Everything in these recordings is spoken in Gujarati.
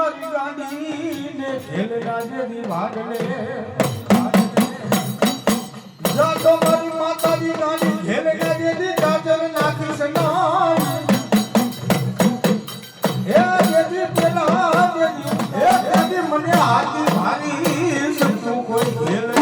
મારી ગાડી ને હેલ રાજેની વાગને જા તો મારી માતાજી ગાડી હેલ રાજેની ચાચર નાખી સનાય હે જેદી પેલા જેદી મને હાથી ભારી સતું કોઈ હેલ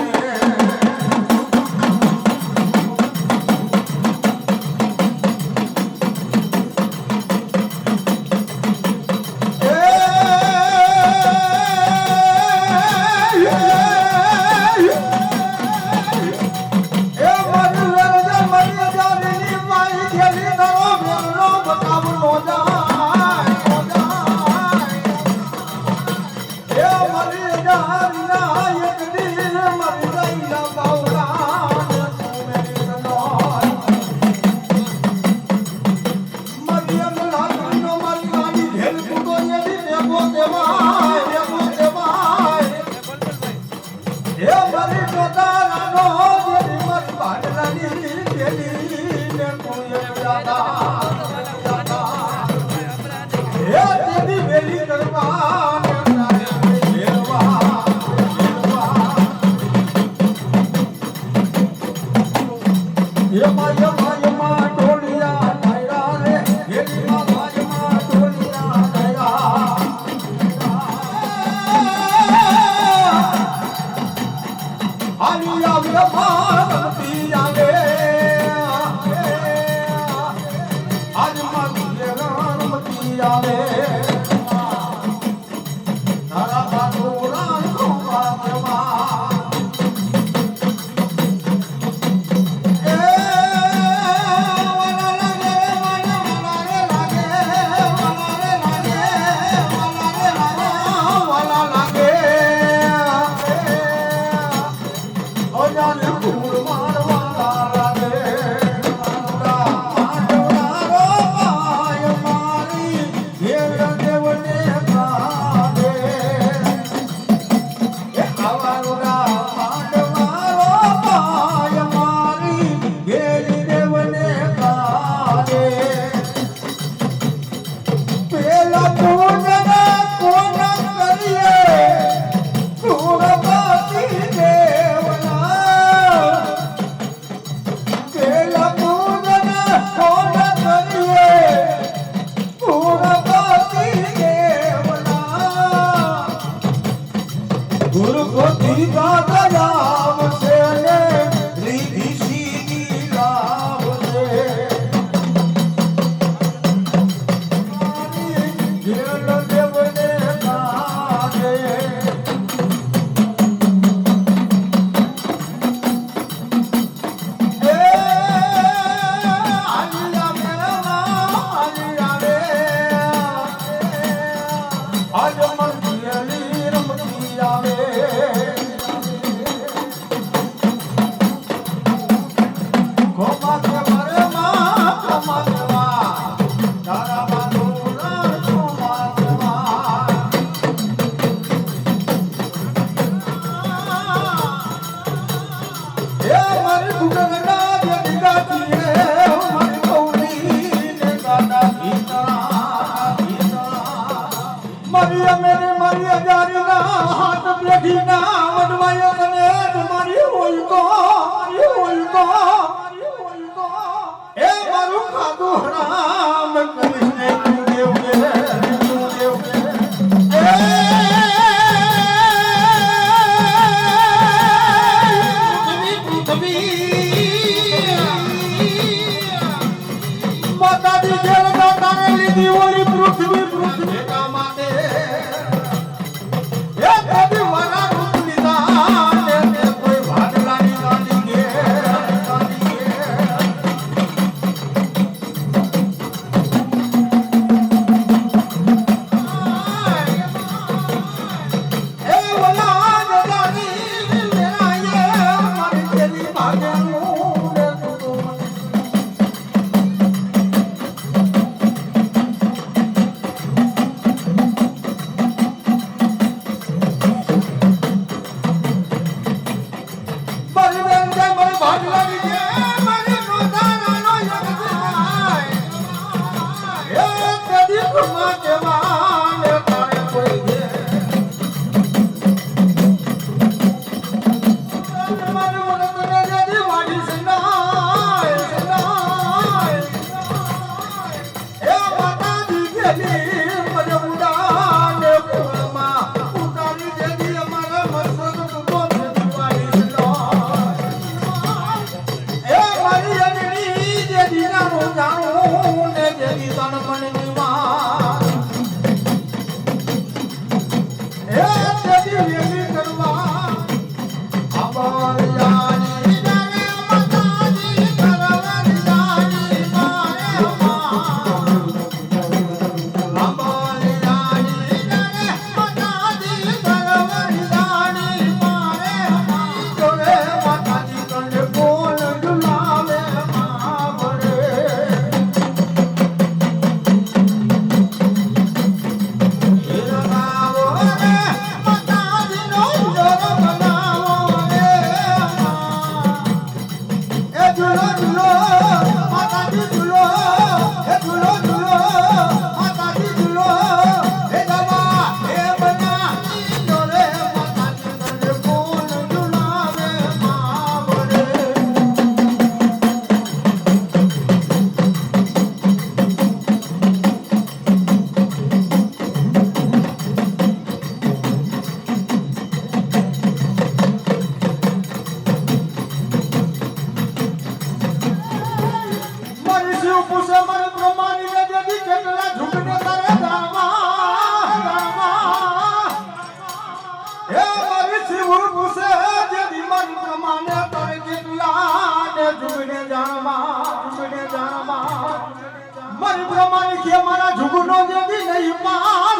મારી પ્રમાણે કે મારા ઝુગનો જેથી નહીં પાર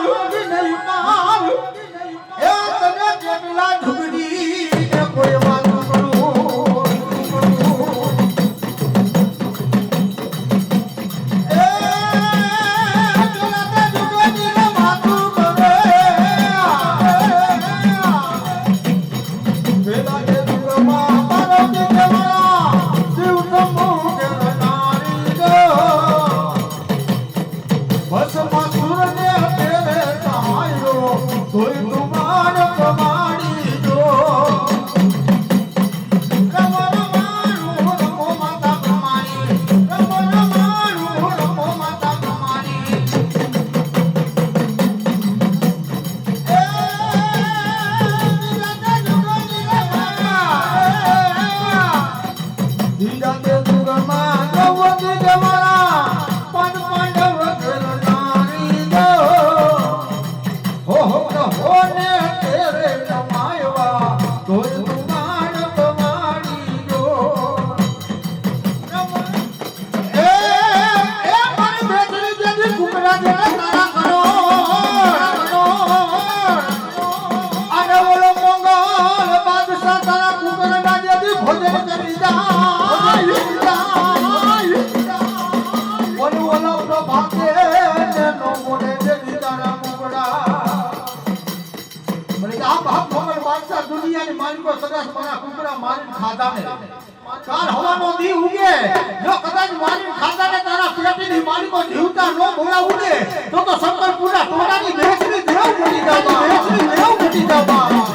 નહીં પાર એ તને કેટલા ઝુગડી ને કોઈ વાત કરું કાલ હવાનો દી ઉગે જો કદાચ મારી ખાતાને તારા પેટીની માલિકો જીવતા નો બોલા ઉડે તો શંકરપુરા ટોળાની બેસરી દેવ ઘટી જાવા બેસરી દેવ ઘટી જાવા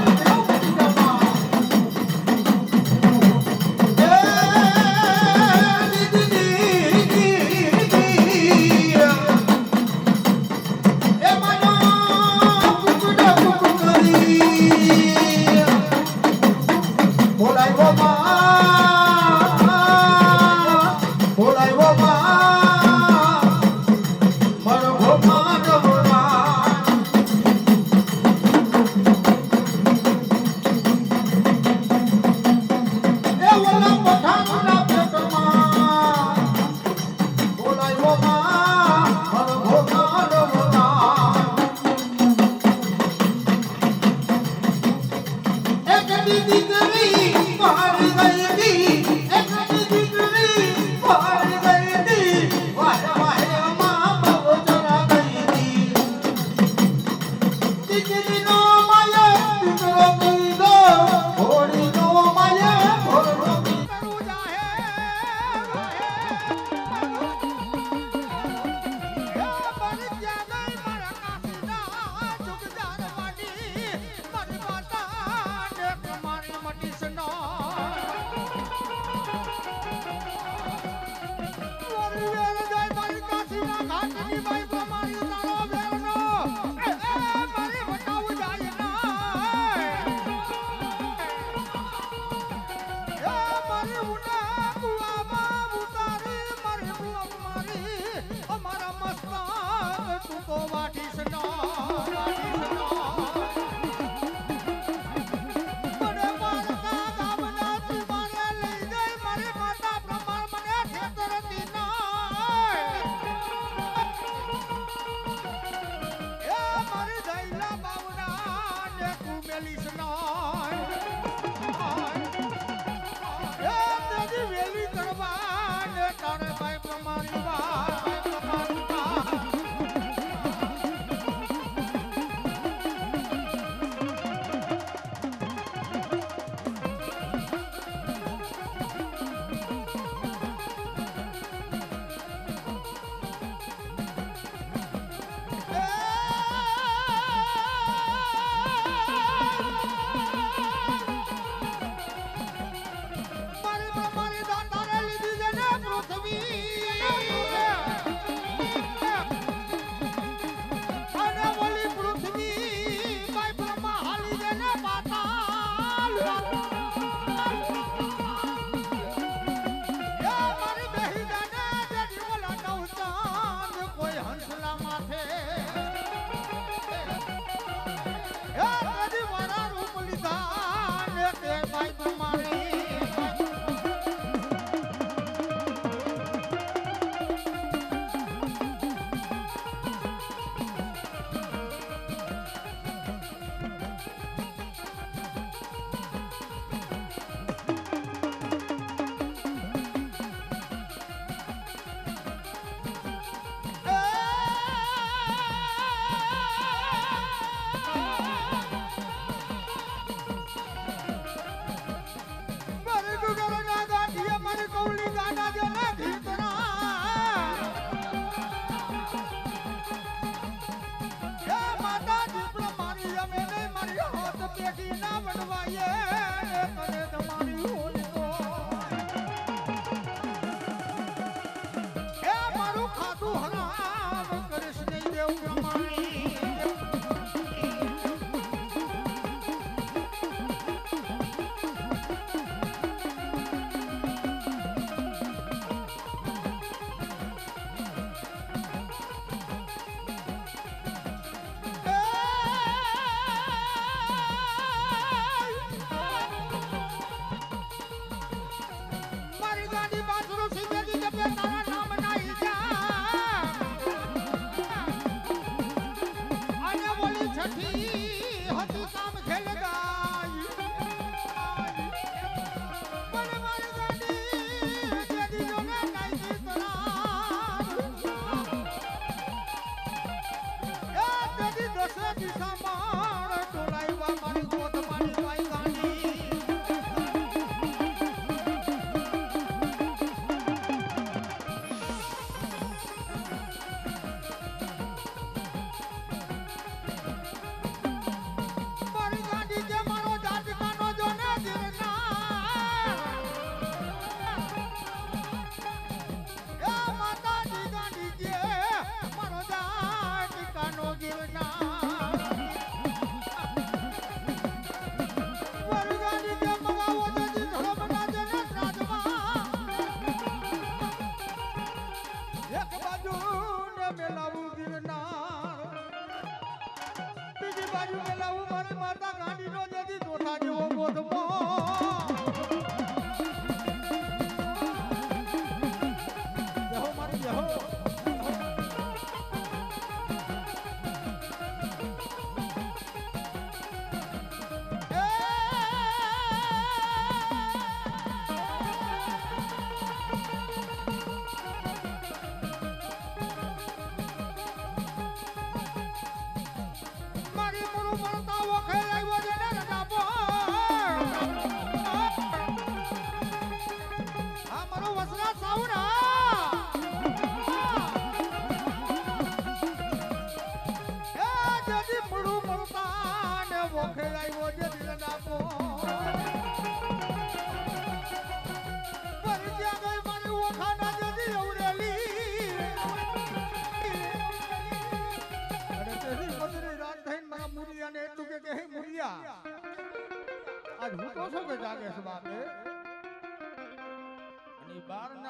તો વાટીશ નો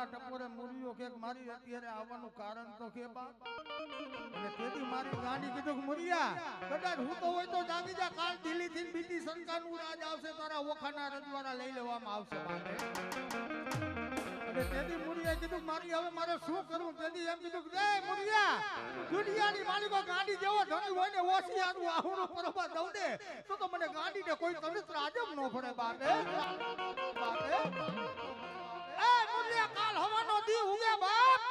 ઘરના ટપોરે મુરીઓ કે મારી અત્યારે આવવાનું કારણ તો કે બાપ અને તેથી મારી ગાંડી કીધું કે મુરિયા કદાચ હું તો હોય તો જાગી જા કાલ દિલ્હી થી બીજી સરકારનું રાજ આવશે તારા ઓખાના રજવાડા લઈ લેવામાં આવશે બાપે અને તેથી મુરિયાએ કીધું મારી હવે મારે શું કરવું તેથી એમ કીધું કે એ મુરિયા દુનિયાની માલિકો ગાંડી જેવો ધણી હોય ને ઓછી આનું આહુનો પરવા દઉં દે તો મને ગાંડીને કોઈ તમિત્ર આજમ ન પડે બાપે એ મુરિયા કાલ હવાનો દી ઉગે બાપ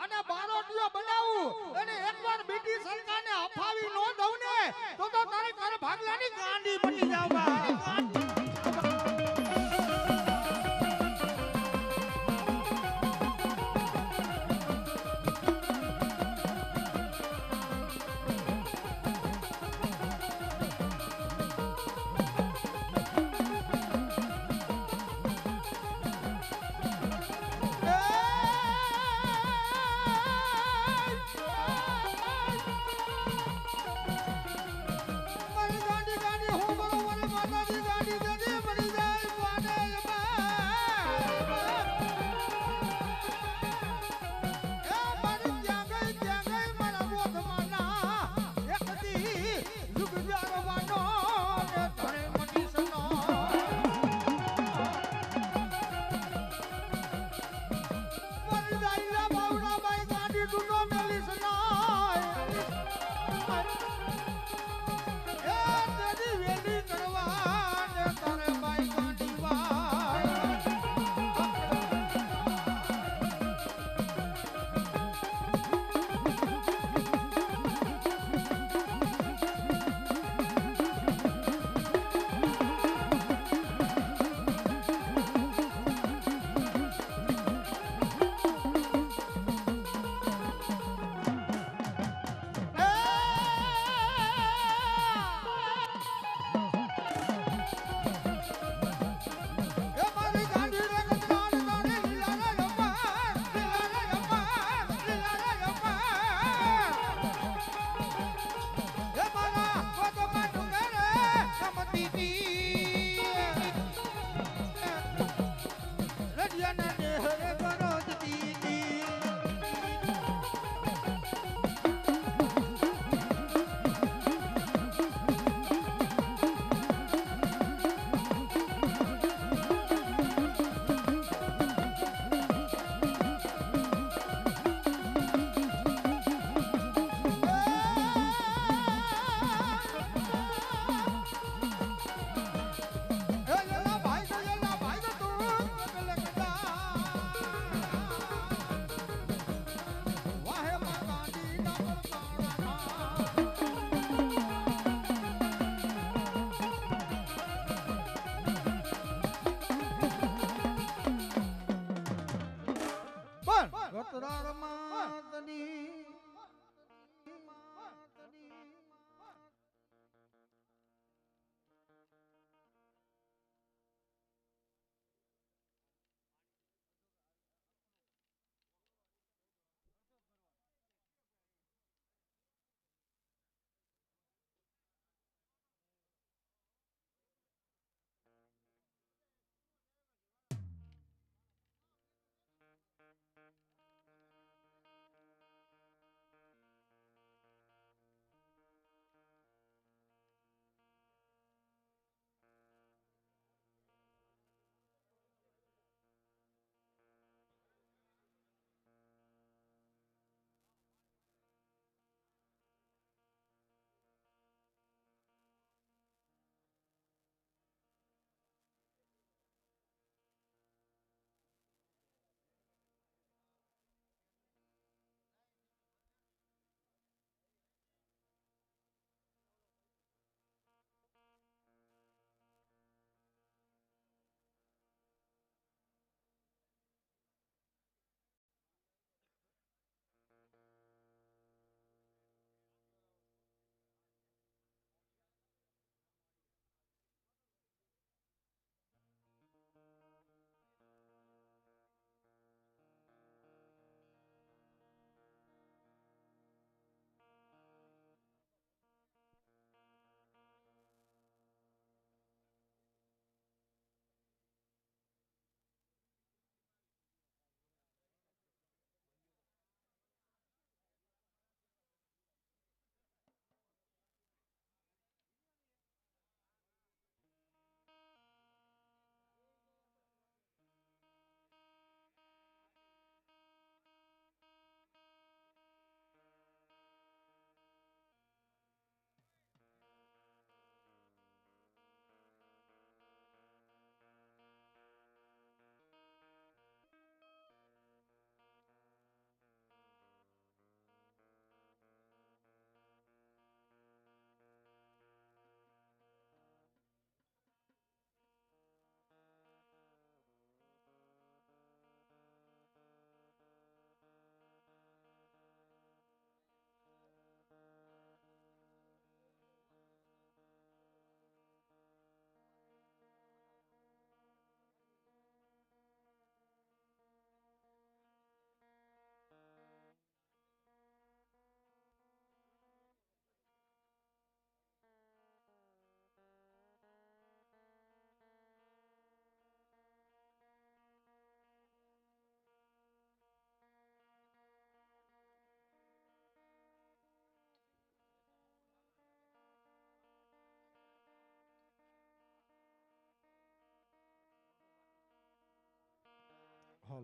અને બારોટિયો બનાવું અને એકવાર બીટી સરકારને અફાવી ન દઉં ને તો તારી ઘર ભાગલાની ગાંડી બની જાવ બા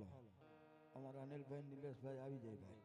હાલો અમારા અનિલભાઈ નિલેશભાઈ આવી જાય ભાઈ.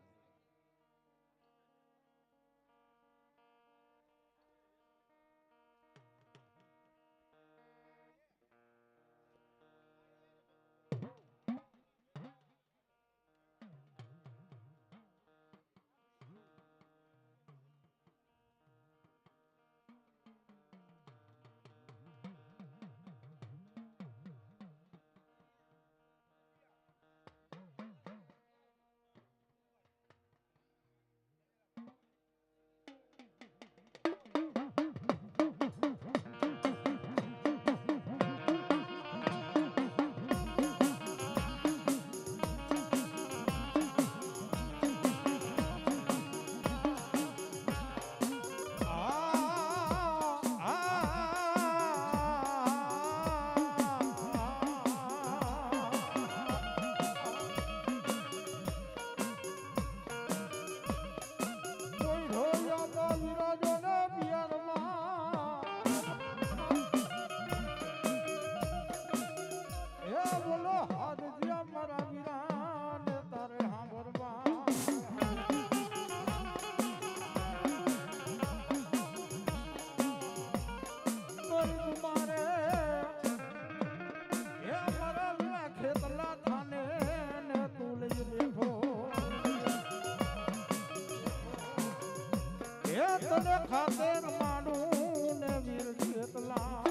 તને ખાતર માંડું ને વીર જેતલા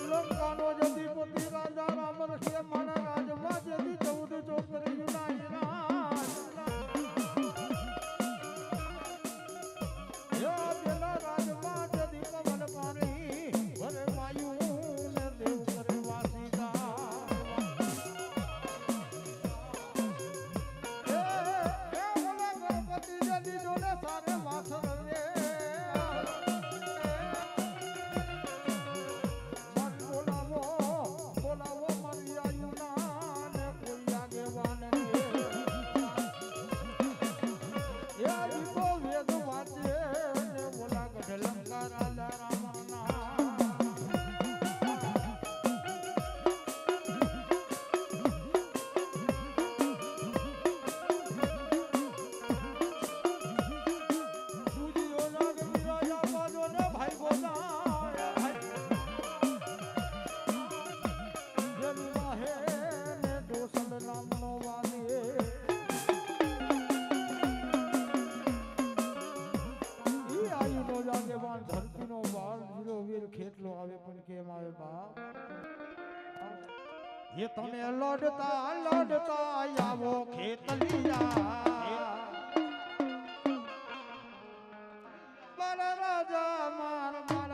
લંકાનો જદીપતિ રાજા રામ રખે મારા રાજમાં જદી 14 ચોકરી રાજમાં જદી પવન પાણી ભરે વાયુ ધરતીનો વાળ વીર ખેતલો આવે પણ કેમ આવે બાપ એ તમે લડતા લડતા આવો ખેતલિયા મારા રાજા મારા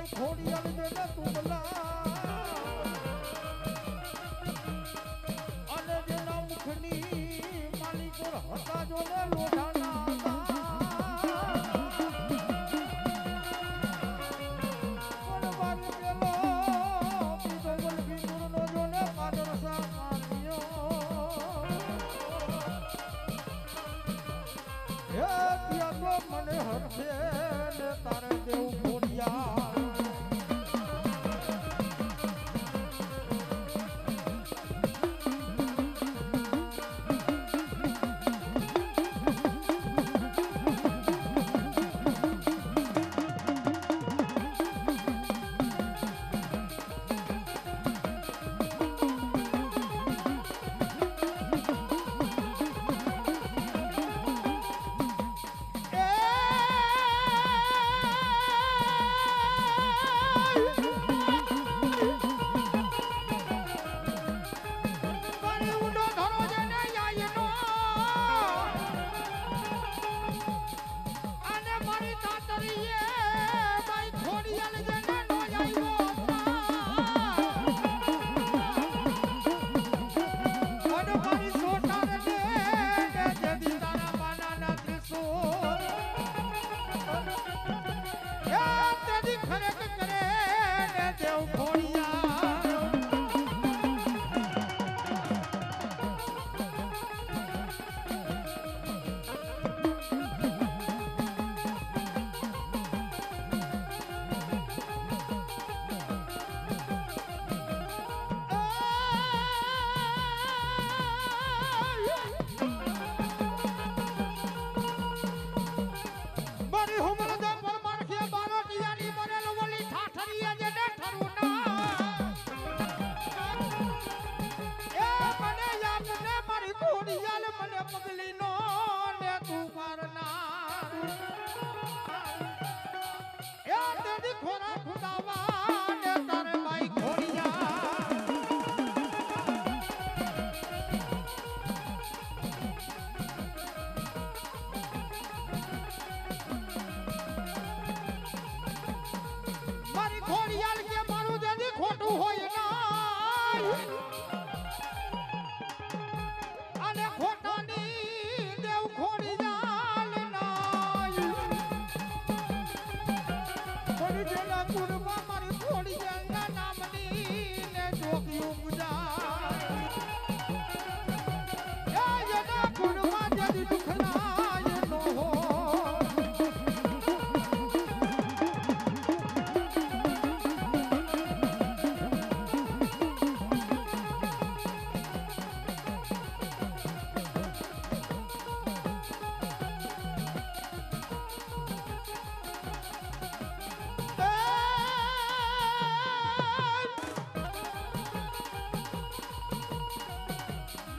ખોડિયાલ ઠરીએ જેને ઠરું ના એ મને યાદ ને મારી ઘોડિયાલ મને પગલી નો ને તું મારના એ તેદી ખોરા ખુદાવા ને તારે માઈ ઘોડિયા મારી ઘોડિયાલ કે મારું દેદી ખોટું હોય ના અને ખોટાની દેવ ઘોડિયાલ ના મારી જેના કુળમાં મારી ઘોડિયાલના નામની ને જોગ્યું પૂજા એ જેના કુળમાં દેદી દુખલાય નો હો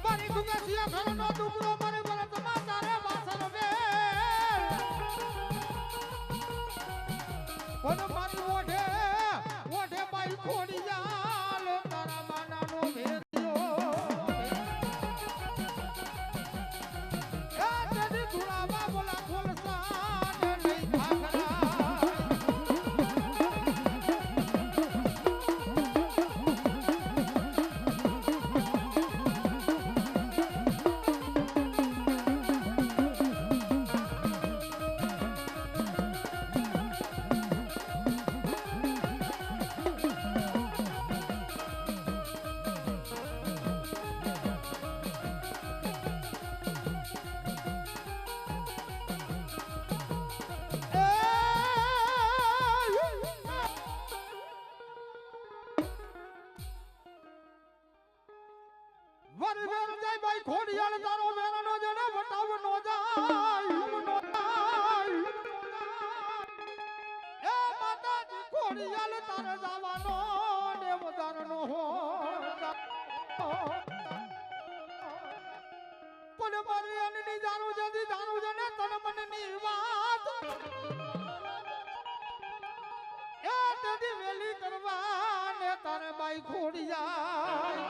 મારી ગુગસિયા ઘરનો દુબળો મને ભરતમાં તારે વાસણ બે પણ મારી ઓઢે બાઈ ખોડી જાલ તારા માનાનો ભેરિયો એ તેદી ધુળાવા બોલા ખોલસા ને લઈ ભાગરા વર વેર જાય ભાઈ ખોડિયાળ તારો વેરનો જણે વટાવ નો જાય એ માતાજી ખોડિયાળ તારે જવાનો ને વધારનો હો પણ મારી અનની જાણું જદી જાણું જને તન મનની વાત એ તેદી વેલી કરવા ને તારે બાઈ ખોડિયાળ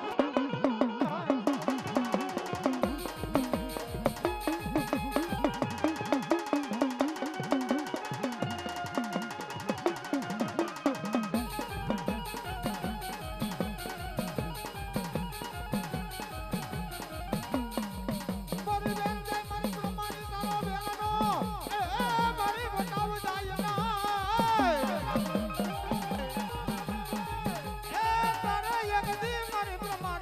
મારી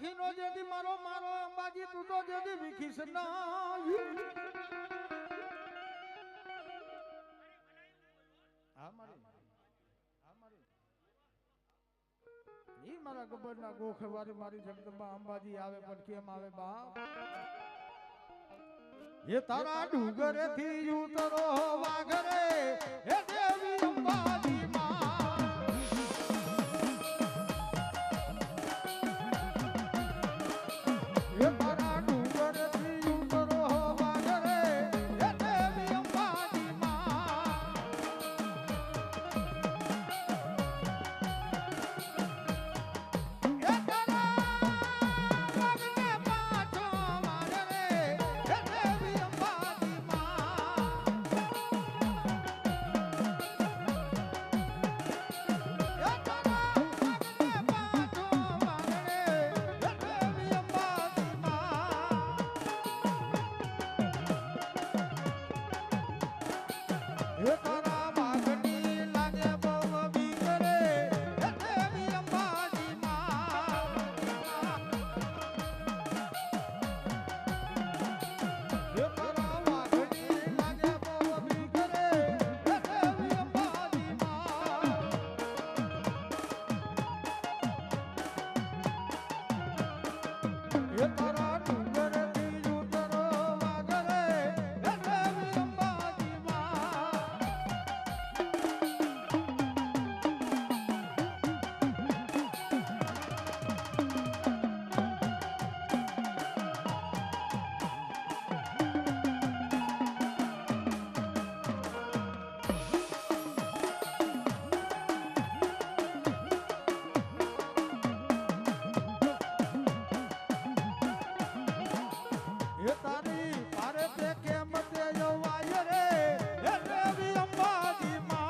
સખીનો જેથી મારો મારો અંબાજી તું તો જેથી વિખીશ ના હા મારી ઈ મારા ગબ્બરના ગોખ વારી મારી જગદંબા અંબાજી આવે પણ કેમ આવે બાપ એ તારા ડુંગરેથી ઉતરો વાઘરે હે દેવી અંબાજી માં એ તારા ડુંગરેથી ઉતરો વાઘરે હે દેવી અંબાજી માં એ તારા વાઘને પાછો વાઘરે હે દેવી અંબાજી માં એ તારા વાઘને પાછો વાઘરે હે દેવી અંબાજી માં એ તારા વાઘની લાગે બહુ બીક રે હે દેવી અંબાજી માં એ તારા વાઘની લાગે બહુ બીક રે હે દેવી અંબાજી માં એ તારા ડુંગરથી ઉતરો વાઘરે હે દેવી અંબાજી માં એ તારી પારે તે કેમ તે જવાય રે હે દેવી અંબાજી માં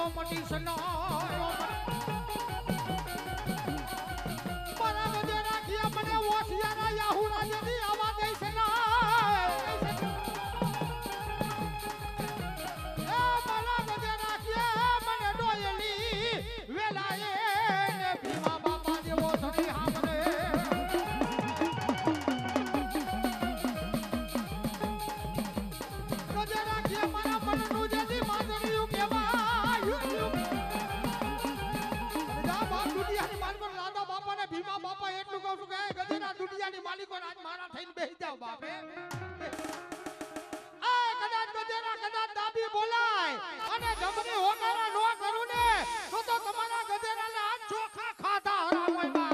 તો મટીશ નો મારા બધે રાખીએ મને ઓસિયાના યાહુડા જેવી આવા દઈશ ના એ મારા બધે રાખીએ મને ડોયલી વેલાએ ને ભીમા બાપા જેવો ધણી હામરે બધે રાખીએ મારા મનનું જેથી માંગણીયું કહેવાયું ભીમા બાપા એટલું કહું છું કે ગધેડા દુનિયાની માલિકો આજ મારા થઈને બેસી જાવ બાપે આ કદાચ ગધેડા કદાચ દાબી બોલાય અને જમની હોકારા નો કરું ને તો તમારા ગધેડાને આજ ચોખા ખાતા હરાવય બા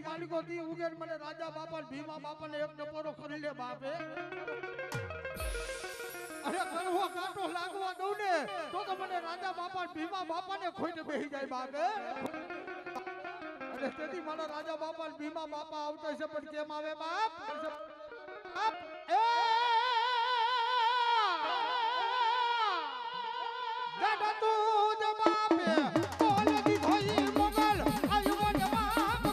માલિકો દી ઉગેર મને રાજા બાપા ભીમા બાપા ને એક ટપોરો કરી લે બાપે અરે કરવો કાંટો લાગવા દઉં ને તો મને રાજા બાપા ભીમા બાપા ને ખોઈને બેસી જાય બાપે અરે તેથી મારા રાજા બાપા ભીમા બાપા આવતા છે પણ કેમ આવે બાપ એ દાદા તું જ બાપે બોલ દીધોઈ મોગલ આયુ જ બાપ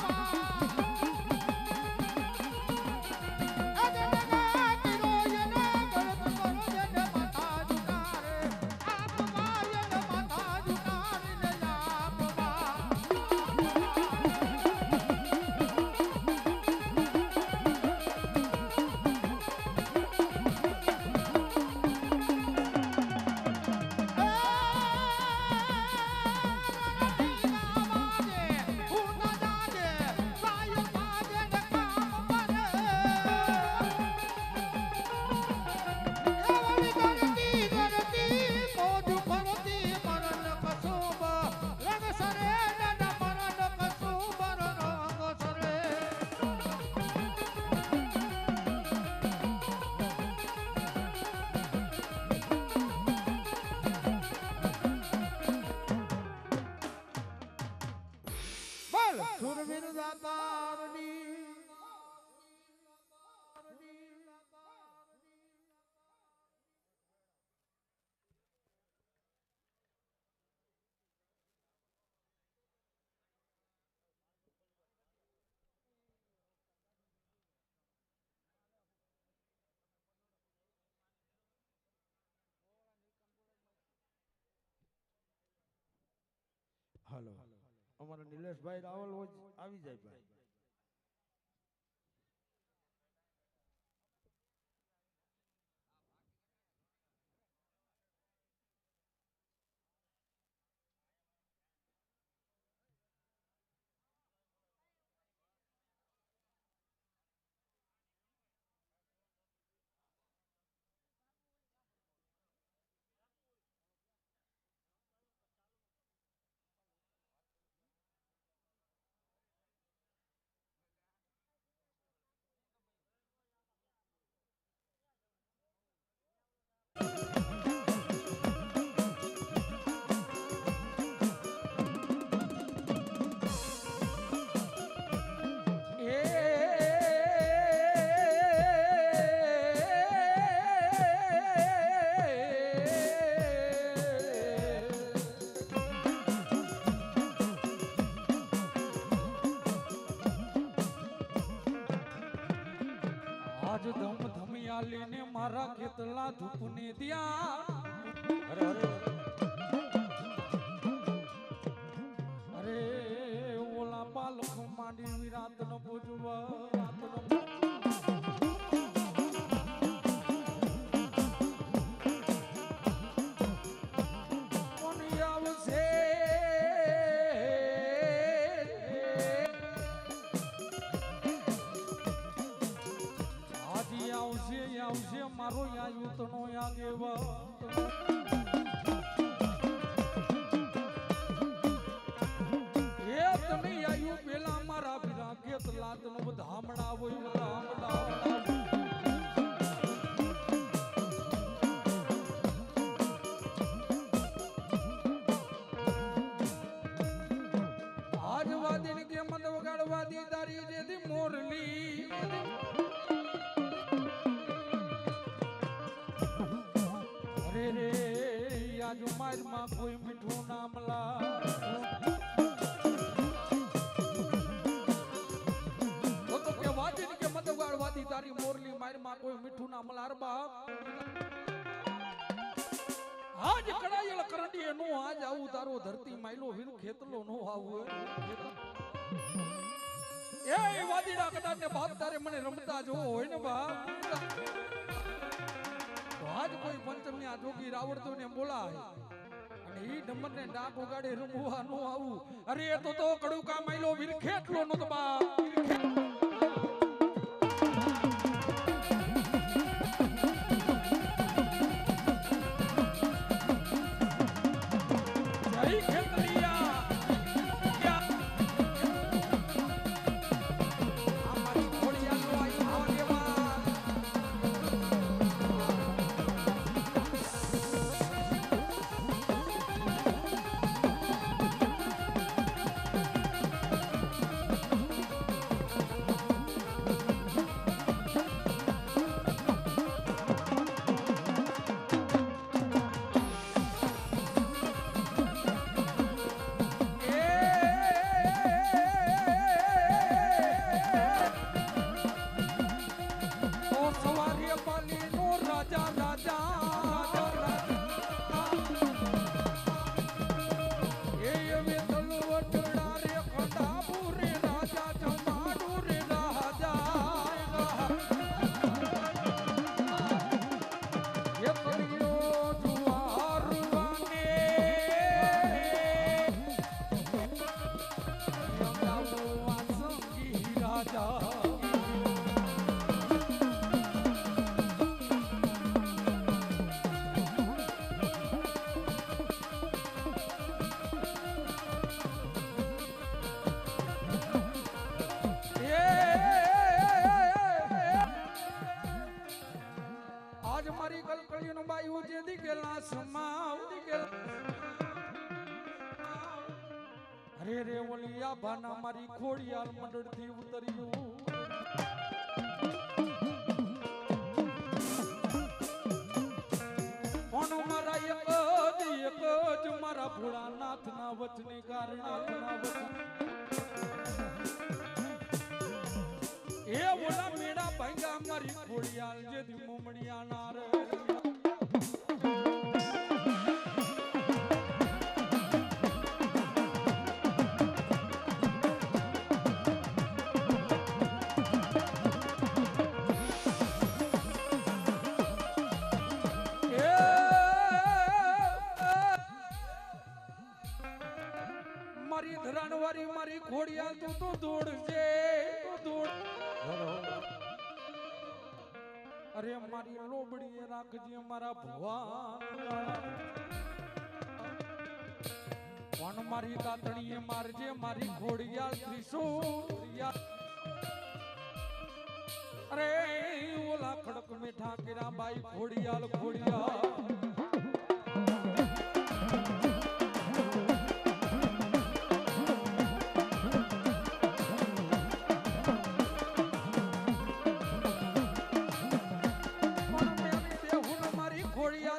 સુરવીર દાતારની હાલો અમારા નિલેશભાઈ રાવલ આવી જાય ભાઈ આજ ધમ ધમિયાલી ને મારા કેટલા ધૂપને ત્યાં અરે અરે અરે ઓલા પાલખ માંડી વિરાત ન પૂજવા રાત ન આવશે મારો યાયુતનો આગેવા એ તને આયુ પેલા મારા બિરા કેટલા તનો ધામડા હોય ધામડા આજ વાદી ને કે મત વગાડવાદી તારી જેથી મોરલી રે આજ મારમાં કોઈ મીઠું નામલા તો કે વાજી કે મતવાળ વાદી તારી મોરલી મારમાં કોઈ મીઠું નામલા અર બાપ આજ કડાયેલ કરંડી નો આજ આવું તારો ધરતી માયલો વીર ખેતલો નો આવું એ વાદીડા કદાચ ને બાપ તારે મને રમતા જોવો હોય ને બાપ આજ કોઈ પંચમી આ જોગી રાવડતો ને બોલાય અને ઈ ડમર ને ડાક ઉગાડે રમવા નો આવું અરે એ તો કડુકા માયલો વીર ખેતલો નો તો બા જય ખેતલિયા અમારી ઘોડિયા નો આયો દેવા આજ મારી કલકળીઓ નો બાઈ ઉજે દીકેલા સમાવ દીકેલ અરે રે ઓલિયા ભાના મારી ખોડિયાલ મંડળ થી ઉતર્યું કોણ મારા એક જ મારા ભોળાનાથ ના વચને કારણાના વચન એ ઓલા મેડા ભાંગા મારી ખોડિયાલ જે દી મોમડિયા ના રે મારી ધરાણવારી મારી ખોડિયાલ તું તો દોડજે તું દોડ અરે મારી લોબડી રાખજે મારા ભગવાન પણ મારી દાતણીએ મારજે મારી ખોડિયાલ ત્રિશૂળ અરે ઓલા ખડક મીઠા કેરા બાઈ ખોડિયાલ ખોડિયાલ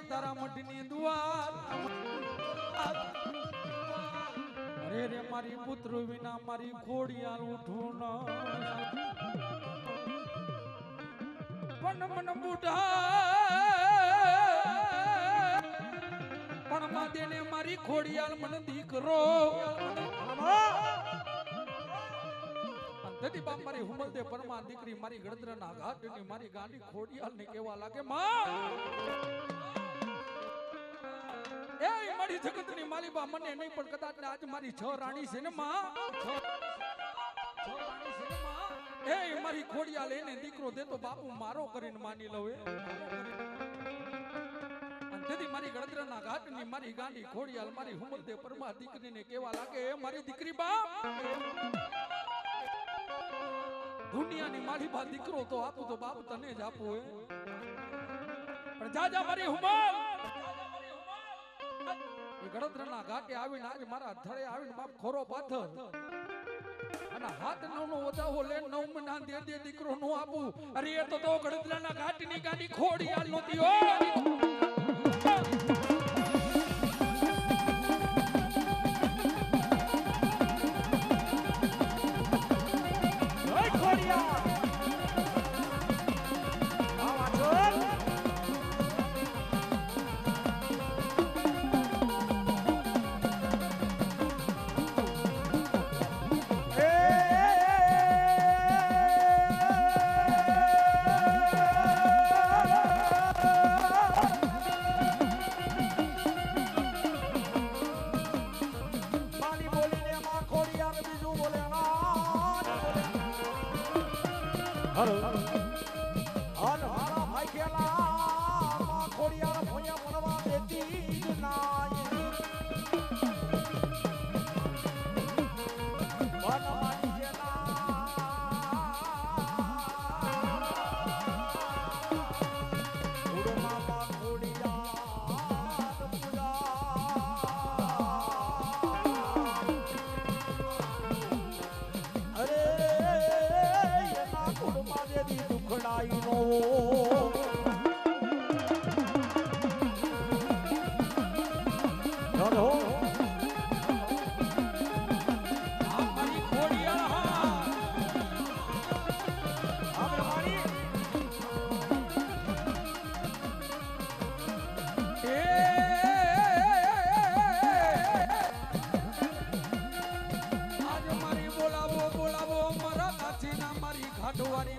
તારા મઢની દુઆર અરે રે મારી પુત્ર વિના મારી ખોડિયાલ ઉઠું ન મન બુઢા પણ માદેને મારી ખોડિયાલ મન દીકરો અંતથી બાપ મારી હુમલ દે પરમા દીકરી મારી ગળદરના ઘાટની મારી ગાંડી ખોડિયાલ ને કેવા લાગે માં એ મારી જગતની માલીબા મને નહીં પણ કદાચ આજ મારી છ રાણી છે ને માં એ મારી ખોડિયાલ એને દીકરો દે તો બાપુ મારો કરીને માની લવે તેથી મારી ગળદરના ઘાટની મારી ગાંડી ખોડિયાલ મારી હુમલ દે પરમા દીકરીને કેવા લાગે એ મારી દીકરી બાપ દુનિયાની મારી બા દીકરો તો આપું તો બાપ તને જ આપું હે પણ જાજા મારી હુમલ એ ગળદરના ઘાટે આવીને આજ મારા ધડે આવીને બાપ ખોરો પાથર અને હાથ નવનો ઓજાવો લે 9 મહિના દે દીકરો નો આપું અરે એ તો ગળદરાના ઘાટની ગાડી ખોડિયાલ નોતી હો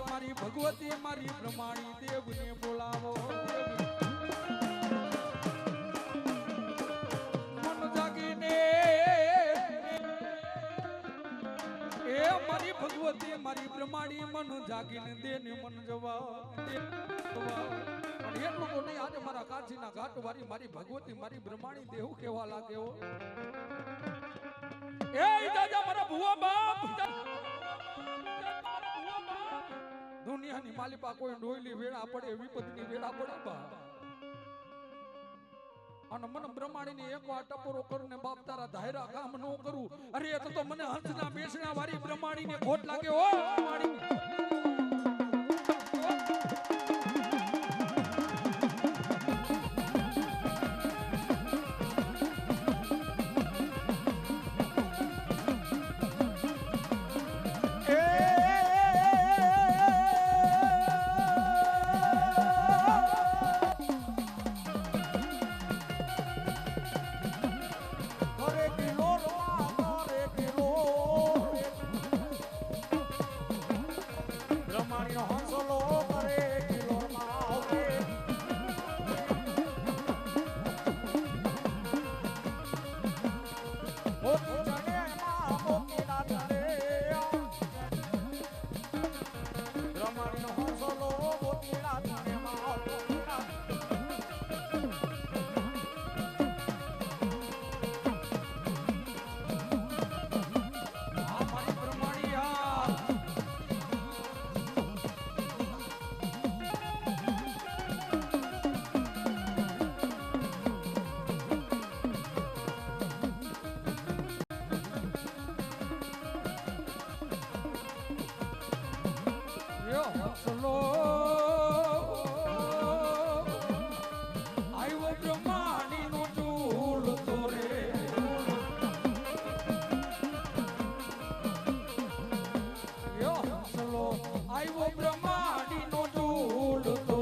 મારી ભગવતી મારી પ્રમાણી દેવને બોલાવો મન જાગીને એ મારી ભગવતી મારી પ્રમાણી મન જાગીને દેને મન જવા પણ એટલું તો નહીં આજે મારા કાચીના ઘાટ વાળી મારી ભગવતી મારી બ્રહ્માણી દેવ કેવા લાગે હો એ દાદા મારા ભુવા બાપ દુનિયાની માલિપા કોઈ ડોયલી વેળા પડે વિપતની વેળા પડે બા અને મને બ્રહ્માણીની એક વાર ટપોરો કરીને બાપ તારા ધાયરા કામ ન કરું અરે એ તો મને હંસના બેસણા વાળી બ્રહ્માણીને ખોટ લાગે ઓ બ્રહ્માણી આવ્યો બ્રહ્માણી નો ઝૂલ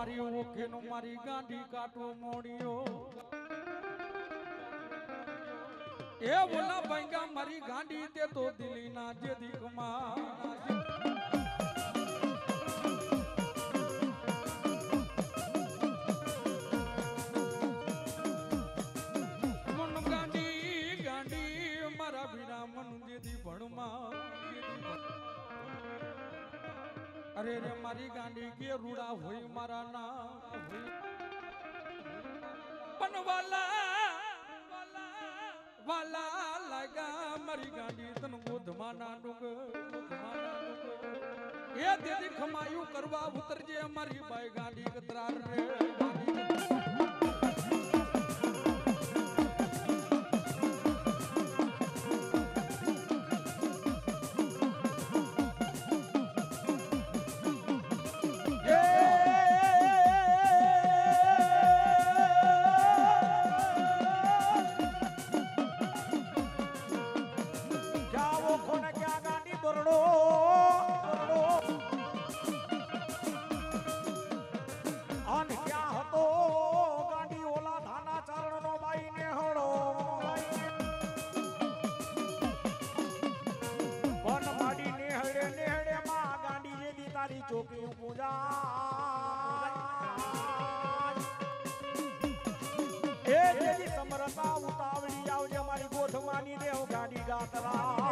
મારી ઓખેનો મારી ગાંડી કાટો મોડિયો એ બોલા ભાઈગા મારી ગાંડી તે તો દિલીના જે દીકમાં અરે રે મારી ગાંડી કે રૂડા હોય મારા ના પણ વાલા લાગા મારી ગાંડી તન ગોધમાના ડુંગર એ દેદી ખમાયું કરવા ઉતરજે મારી બાઈ ગાંડી કતરાર રે ચોકી પૂજા એ જેની સમરતા ઉતાવળી આવજે મારી ગોઠમાની દેવ ગાડી ગાતરા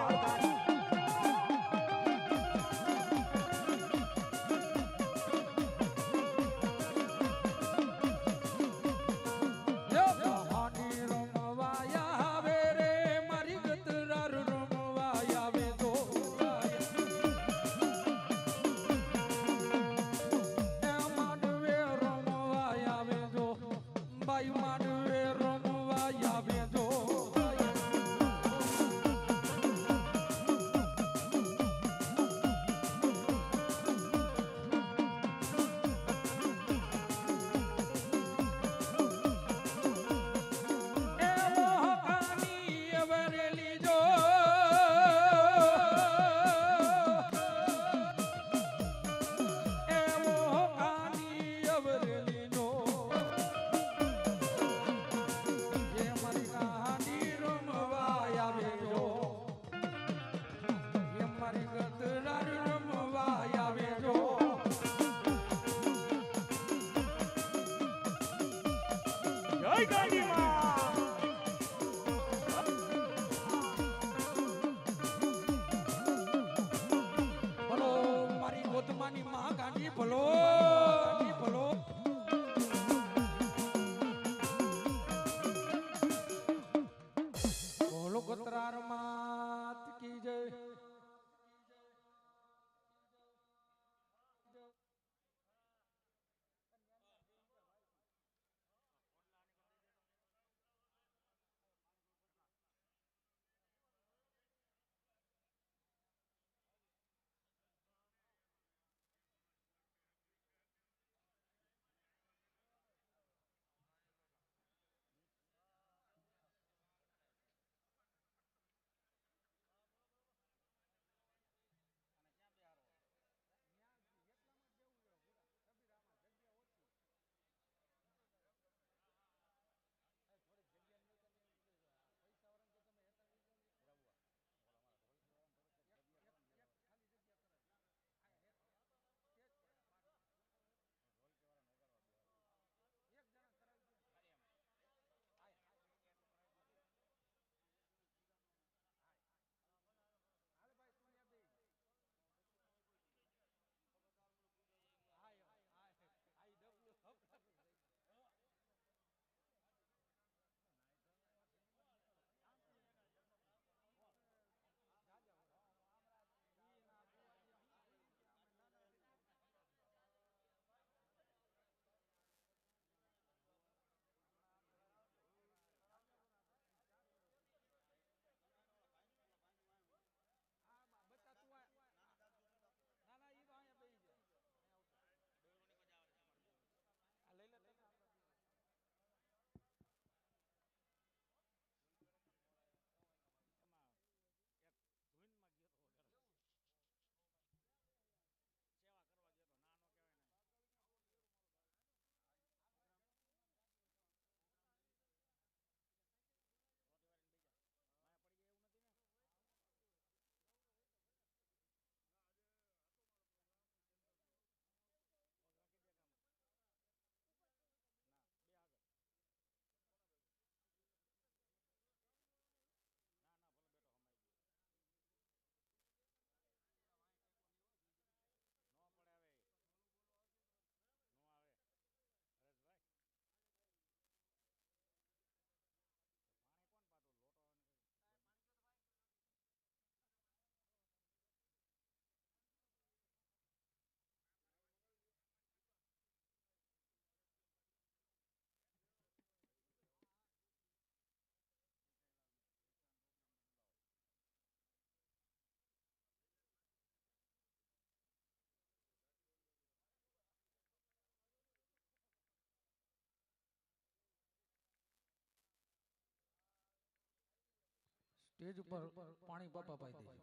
સ્ટેજ ઉપર પાણી બાપા પાઈ દે.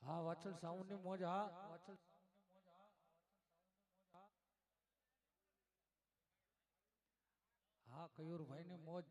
હા વાછલ સાઉન્ડ ની મોજ. હા વાછલ હા કયુરભાઈ ની મોજ.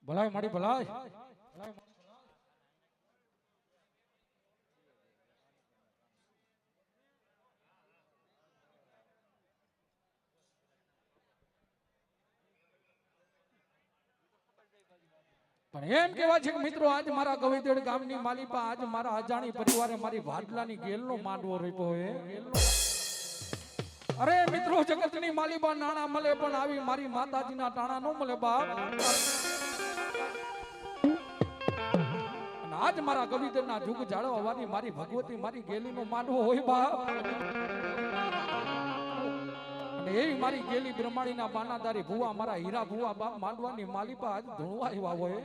ભલાય મારી ભલાય. પણ એમ કેવા છે કે મિત્રો આજ મારા ગવિતેડ ગામની માલિપા આજ મારા અજાણી પરિવારે મારી ભાડલાની ગેલનો માંડવો રોપ્યો હે. અરે મિત્રો જગતની માલિપા નાણા મળે પણ આવી મારી માતાજીના ટાણા ન મળે બાપ. અને આજ મારા ગવિતેડના જુગ જાળવવાની મારી ભગવતી મારી ગેલીનો માંડવો હોય બાપ. અને એવી મારી ગેલી બ્રહ્માણીના બાનાદારી ભુવા મારા હીરા ભુવા બાપ માંડવાની માલિપા આજ ધૂણવા આવ્યા હોય.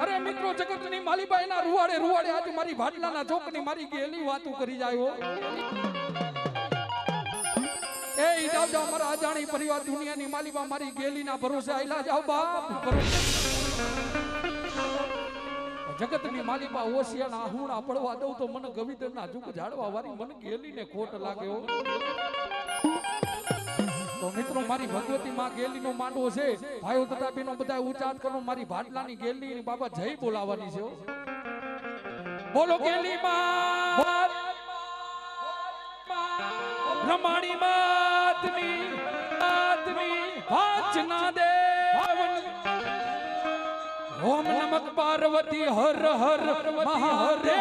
અરે મિત્રો જગતની માલિપા એના રૂવાડે રૂવાડે આજ મારી ભાડલાના ચોકની મારી ગેલી વાતું કરી જાય. એ જાવ જાવ મારા અજાણી પરિવાર દુનિયાની માલિપા મારી ગેલીના ભરોસે આયલા જાવ બાપ. જગતની માલિપા ઓશિયાના આહુણા પડવા દઉં તો મને ગવિતરના જુગ જાળવા વાળી મને ગેલીને ખોટ લાગ્યો. તો મિત્રો મારી ભગવતી માં ગેલીનો માંડવો છે. ભાઈઓ તથા બહેનો બધા ઉચ્ચાર કરો મારી ભાડલાની ગેલીની બાબા જય બોલાવાની છે. બોલો ગેલી માં બ્રહ્માણી માતની વાચના દેવન ઓમ નમઃ પાર્વતી હર હર મહાદેવ.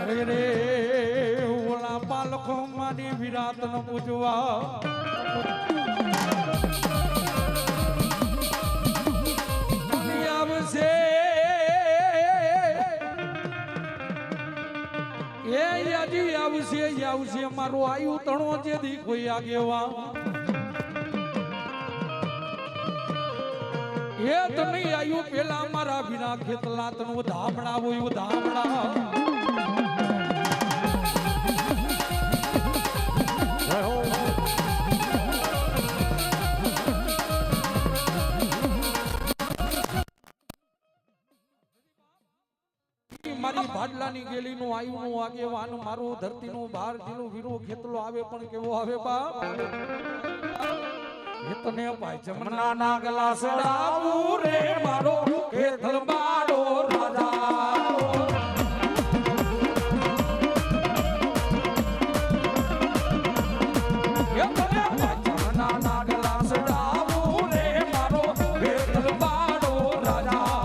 અરે રે ઓલા પાલખો મારી વિરાત ન પૂજવા આવશે. એ યાદી આવશે મારું આયુ તણો જેથી કોઈ આગેવા હેત નહીં આવ્યું પેલા મારા વિના ખેતલા તનું ધામણા હોય ધામણા મારી ભાડલાની ગેલીનું આયુનું આગેવાન મારું ધરતીનું બહાર જીલું વીરું ખેતલો આવે પણ કેવો આવે બાપ એ તને ભાઈ જમના નાગલા સડાવું રે મારો ખેતલ બાડો રાજા એ તને ભાઈ જમના નાગલા સડાવું રે મારો ખેતલ બાડો રાજા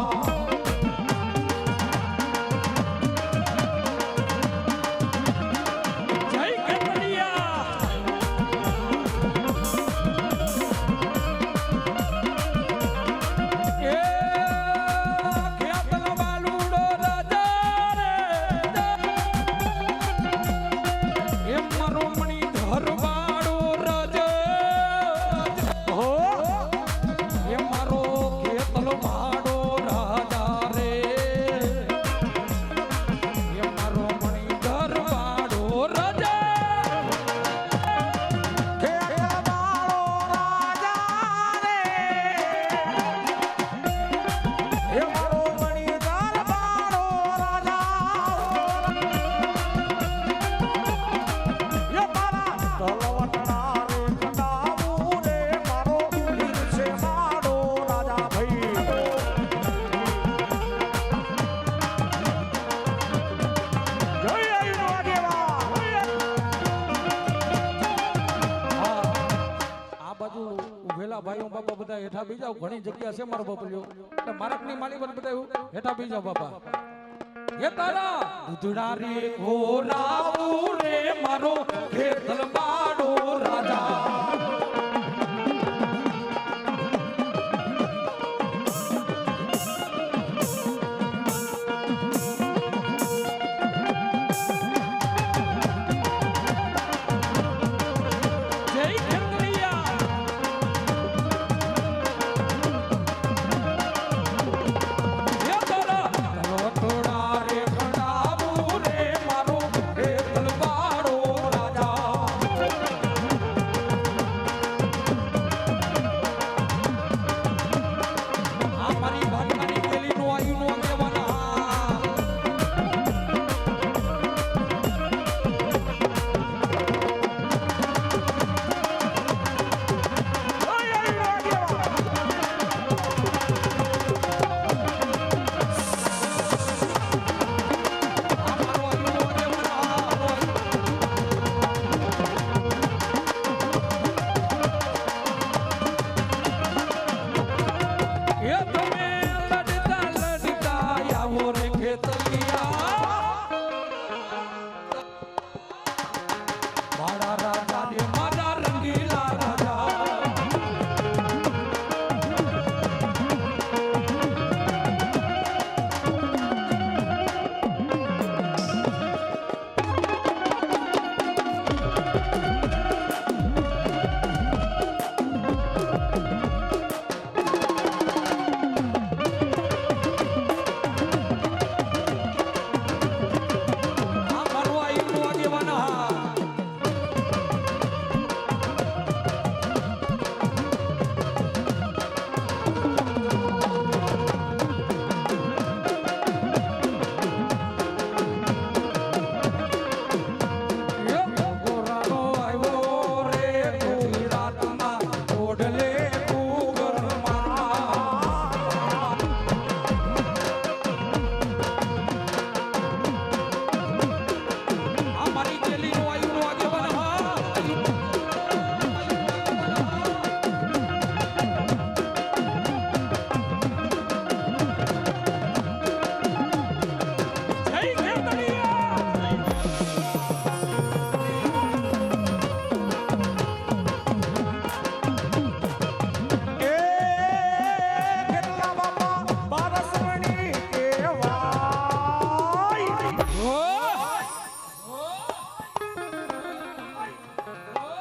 હેઠા બી જાવ ઘણી જગ્યા છે મારો બાપલ્યો એટલે મારકની માલી બન બતાવ્યું હેઠા બી જાવ બાપા હે તારા ઉધડા રે ઘોરાવું રે મારો ખેતલ બાડો રાજા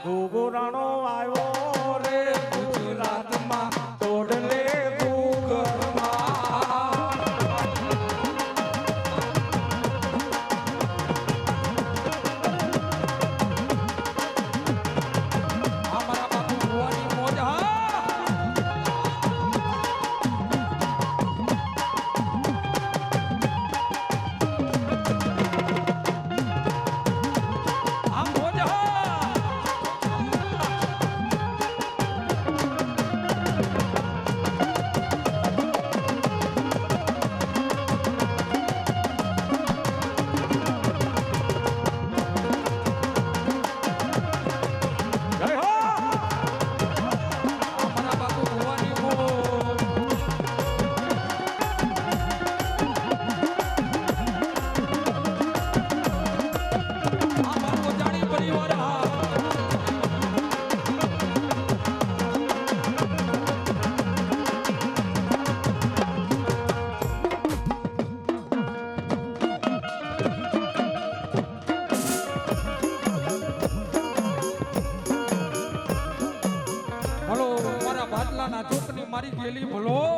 ઘોઘરાનો આવ્યો રે ગુજરાતમાં તોડલે ઘોઘ ગેલી ભલો